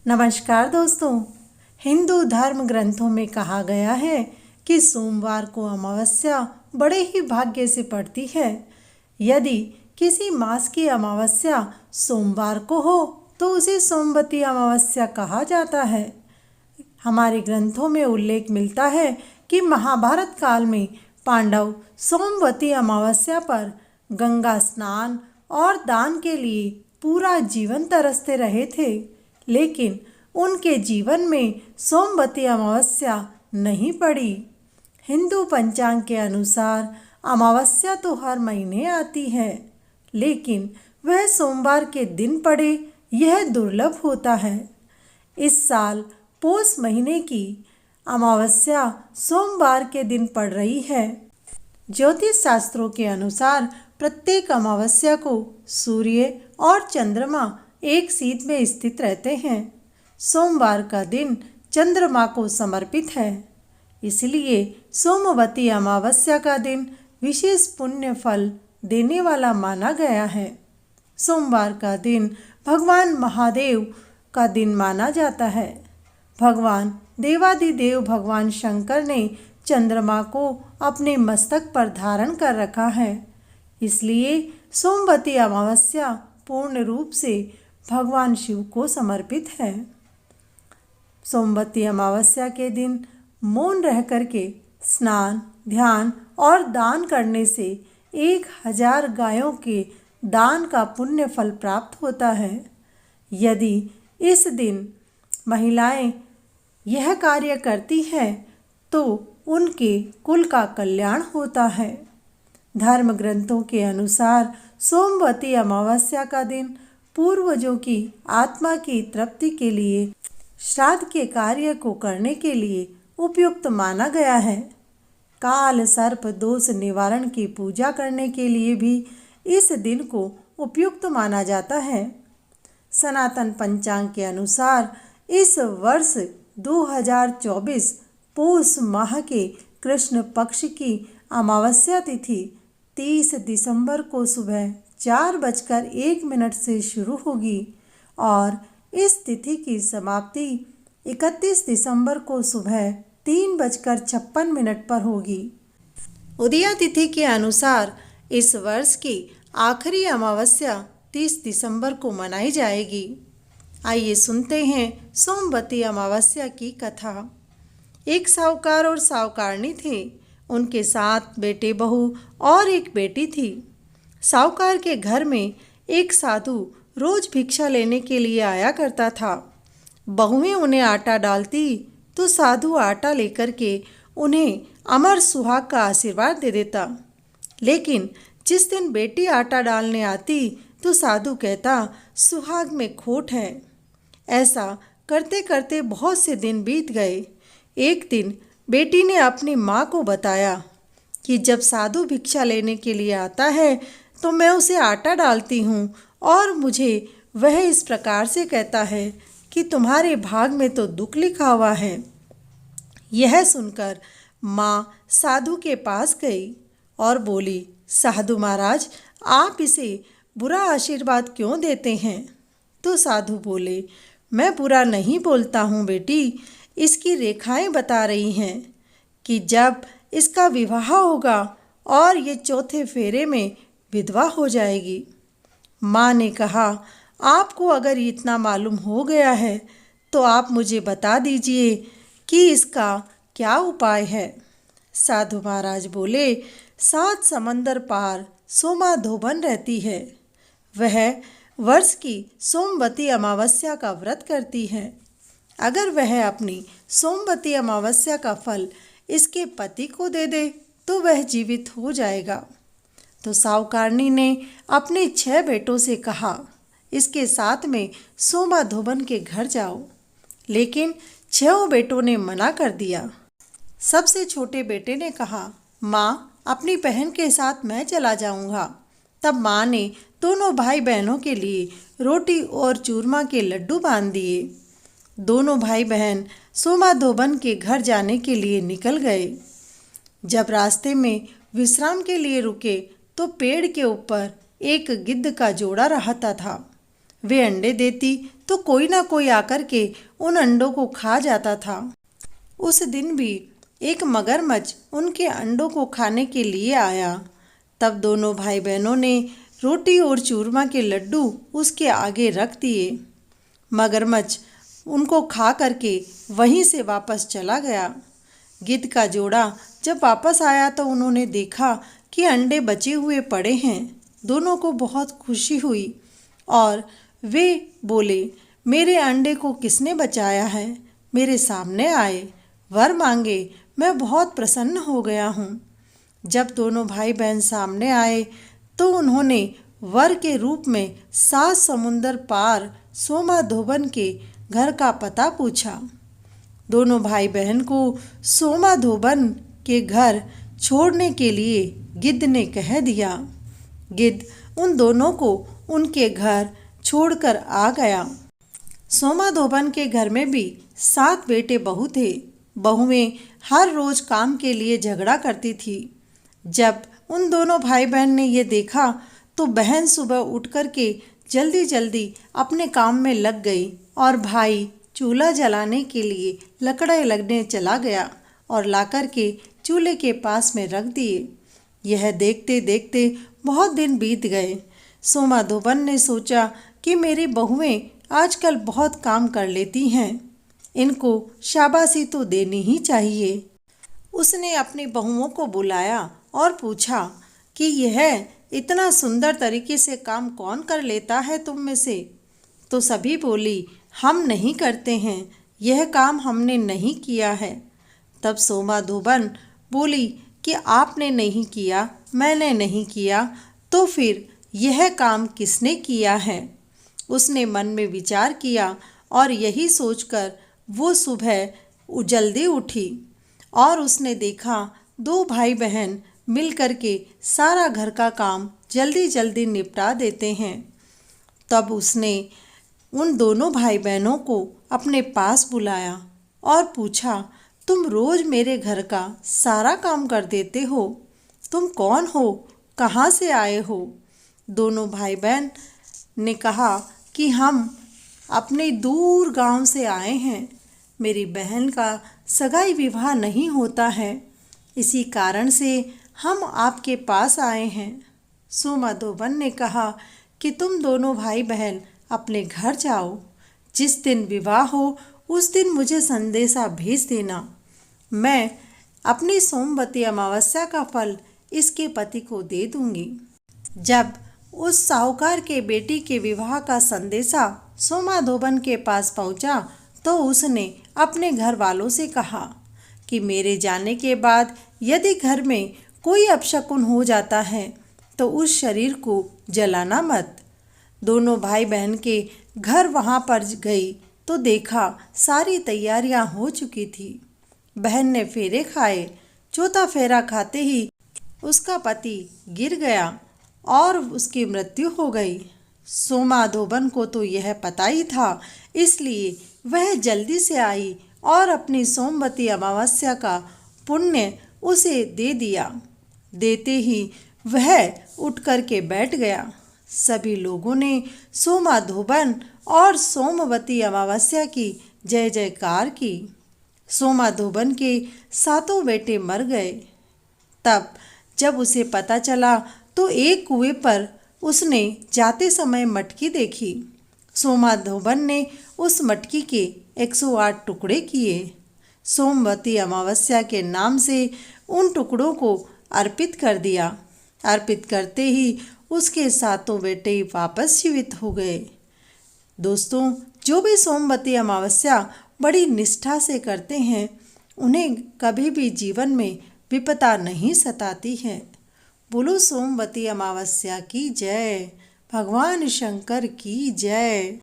नमस्कार दोस्तों। हिंदू धर्म ग्रंथों में कहा गया है कि सोमवार को अमावस्या बड़े ही भाग्य से पड़ती है। यदि किसी मास की अमावस्या सोमवार को हो तो उसे सोमवती अमावस्या कहा जाता है। हमारे ग्रंथों में उल्लेख मिलता है कि महाभारत काल में पांडव सोमवती अमावस्या पर गंगा स्नान और दान के लिए पूरा जीवन तरसते रहे थे, लेकिन उनके जीवन में सोमवती अमावस्या नहीं पड़ी। हिंदू पंचांग के अनुसार अमावस्या तो हर महीने आती है, लेकिन वह सोमवार के दिन पड़े यह दुर्लभ होता है। इस साल पौष महीने की अमावस्या सोमवार के दिन पड़ रही है। ज्योतिष शास्त्रों के अनुसार प्रत्येक अमावस्या को सूर्य और चंद्रमा एक सीध में स्थित रहते हैं। सोमवार का दिन चंद्रमा को समर्पित है, इसलिए सोमवती अमावस्या का दिन विशेष पुण्य फल देने वाला माना गया है। सोमवार का दिन भगवान महादेव का दिन माना जाता है। भगवान देवादिदेव भगवान शंकर ने चंद्रमा को अपने मस्तक पर धारण कर रखा है, इसलिए सोमवती अमावस्या पूर्ण रूप से भगवान शिव को समर्पित है। सोमवती अमावस्या के दिन मौन रह करके स्नान, ध्यान और दान करने से 1000 गायों के दान का पुण्य फल प्राप्त होता है। यदि इस दिन महिलाएं यह कार्य करती हैं तो उनके कुल का कल्याण होता है। धर्म ग्रंथों के अनुसार सोमवती अमावस्या का दिन पूर्वजों की आत्मा की तृप्ति के लिए श्राद्ध के कार्य को करने के लिए उपयुक्त माना गया है। काल सर्प दोष निवारण की पूजा करने के लिए भी इस दिन को उपयुक्त माना जाता है। सनातन पंचांग के अनुसार इस वर्ष 2024 पौष माह के कृष्ण पक्ष की अमावस्या तिथि 30 दिसंबर को सुबह 4:01 से शुरू होगी और इस तिथि की समाप्ति 31 दिसंबर को सुबह 3:56 पर होगी। उदया तिथि के अनुसार इस वर्ष की आखिरी अमावस्या 30 दिसंबर को मनाई जाएगी। आइए सुनते हैं सोमवती अमावस्या की कथा। एक साहूकार और साहूकारनी थे। उनके 7 बेटे बहू और एक बेटी थी। साहूकार के घर में एक साधु रोज भिक्षा लेने के लिए आया करता था। बहुएं उन्हें आटा डालती तो साधु आटा लेकर के उन्हें अमर सुहाग का आशीर्वाद दे देता। लेकिन जिस दिन बेटी आटा डालने आती तो साधु कहता सुहाग में खोट है। ऐसा करते करते बहुत से दिन बीत गए। एक दिन बेटी ने अपनी माँ को बताया कि जब साधु भिक्षा लेने के लिए आता है तो मैं उसे आटा डालती हूँ और मुझे वह इस प्रकार से कहता है कि तुम्हारे भाग में तो दुख लिखा हुआ है। यह सुनकर माँ साधु के पास गई और बोली, साधु महाराज, आप इसे बुरा आशीर्वाद क्यों देते हैं? तो साधु बोले, मैं बुरा नहीं बोलता हूँ बेटी, इसकी रेखाएं बता रही हैं कि जब इसका विवाह होगा और ये चौथे फेरे में विधवा हो जाएगी। माँ ने कहा, आपको अगर इतना मालूम हो गया है तो आप मुझे बता दीजिए कि इसका क्या उपाय है। साधु महाराज बोले, 7 समंदर पार सोमा धोबन रहती है। वह वर्ष की सोमवती अमावस्या का व्रत करती है। अगर वह अपनी सोमवती अमावस्या का फल इसके पति को दे दे तो वह जीवित हो जाएगा। तो साहूकारनी ने अपने 6 बेटों से कहा, इसके साथ में सोमा धोबन के घर जाओ। लेकिन 6 बेटों ने मना कर दिया। सबसे छोटे बेटे ने कहा, माँ, अपनी बहन के साथ मैं चला जाऊंगा। तब माँ ने दोनों भाई बहनों के लिए रोटी और चूरमा के लड्डू बांध दिए। दोनों भाई बहन सोमा धोबन के घर जाने के लिए निकल गए। जब रास्ते में विश्राम के लिए रुके तो पेड़ के ऊपर एक गिद्ध का जोड़ा रहता था। वे अंडे देती तो कोई ना कोई आकर के उन अंडों को खा जाता था। उस दिन भी एक मगरमच्छ उनके अंडों को खाने के लिए आया। तब दोनों भाई बहनों ने रोटी और चूरमा के लड्डू उसके आगे रख दिए। मगरमच्छ उनको खा करके वहीं से वापस चला गया। गिद्ध का जोड़ा जब वापस आया तो उन्होंने देखा कि अंडे बचे हुए पड़े हैं। दोनों को बहुत खुशी हुई और वे बोले, मेरे अंडे को किसने बचाया है? मेरे सामने आए, वर मांगे, मैं बहुत प्रसन्न हो गया हूँ। जब दोनों भाई बहन सामने आए तो उन्होंने वर के रूप में 7 समुंदर पार सोमाधोबन के घर का पता पूछा। दोनों भाई बहन को सोमाधोबन के घर छोड़ने के लिए गिद्ध ने कह दिया। गिद्ध उन दोनों को उनके घर छोड़कर आ गया। सोमाधोबन के घर में भी 7 बेटे बहू थे। बहुएं हर रोज काम के लिए झगड़ा करती थी। जब उन दोनों भाई बहन ने ये देखा तो बहन सुबह उठ कर के जल्दी जल्दी अपने काम में लग गई और भाई चूल्हा जलाने के लिए लकड़े लगने चला गया और लाकर के चूल्हे के पास में रख दिए। यह देखते देखते बहुत दिन बीत गए। सोमाधोबन ने सोचा कि मेरी बहुएं आजकल बहुत काम कर लेती हैं, इनको शाबाशी तो देनी ही चाहिए। उसने अपनी बहुओं को बुलाया और पूछा कि यह इतना सुंदर तरीके से काम कौन कर लेता है तुम में से? तो सभी बोली, हम नहीं करते हैं, यह काम हमने नहीं किया है। तब सोमाधोबन बोली कि आपने नहीं किया, मैंने नहीं किया, तो फिर यह काम किसने किया है? उसने मन में विचार किया और यही सोचकर वो सुबह जल्दी उठी और उसने देखा 2 भाई बहन मिल कर के सारा घर का काम जल्दी जल्दी निपटा देते हैं। तब उसने उन दोनों भाई बहनों को अपने पास बुलाया और पूछा, तुम रोज मेरे घर का सारा काम कर देते हो, तुम कौन हो, कहाँ से आए हो? दोनों भाई बहन ने कहा कि हम अपने दूर गांव से आए हैं, मेरी बहन का सगाई विवाह नहीं होता है, इसी कारण से हम आपके पास आए हैं। सोमाधोबन ने कहा कि तुम दोनों भाई बहन अपने घर जाओ, जिस दिन विवाह हो उस दिन मुझे संदेशा भेज देना। मैं अपनी सोमवती अमावस्या का फल इसके पति को दे दूंगी। जब उस साहूकार के बेटी के विवाह का संदेशा सोमाधोबन के पास पहुंचा तो उसने अपने घर वालों से कहा कि मेरे जाने के बाद यदि घर में कोई अपशकुन हो जाता है तो उस शरीर को जलाना मत। दोनों भाई बहन के घर वहाँ पर गई तो देखा सारी तैयारियां हो चुकी थी। बहन ने फेरे खाए। चौथा फेरा खाते ही उसका पति गिर गया और उसकी मृत्यु हो गई। सोमाधोबन को तो यह पता ही था, इसलिए वह जल्दी से आई और अपनी सोमवती अमावस्या का पुण्य उसे दे दिया। देते ही वह उठ कर के बैठ गया। सभी लोगों ने सोमाधोबन और सोमवती अमावस्या की जय जयकार की। सोमाधोबन के 7 बेटे मर गए। तब जब उसे पता चला तो एक कुएं पर उसने जाते समय मटकी देखी। सोमाधोबन ने उस मटकी के 108 टुकड़े किए। सोमवती अमावस्या के नाम से उन टुकड़ों को अर्पित कर दिया। अर्पित करते ही उसके 7 बेटे वापस जीवित हो गए। दोस्तों, जो भी सोमवती अमावस्या बड़ी निष्ठा से करते हैं उन्हें कभी भी जीवन में विपदा नहीं सताती है। बोलो सोमवती अमावस्या की जय, भगवान शंकर की जय।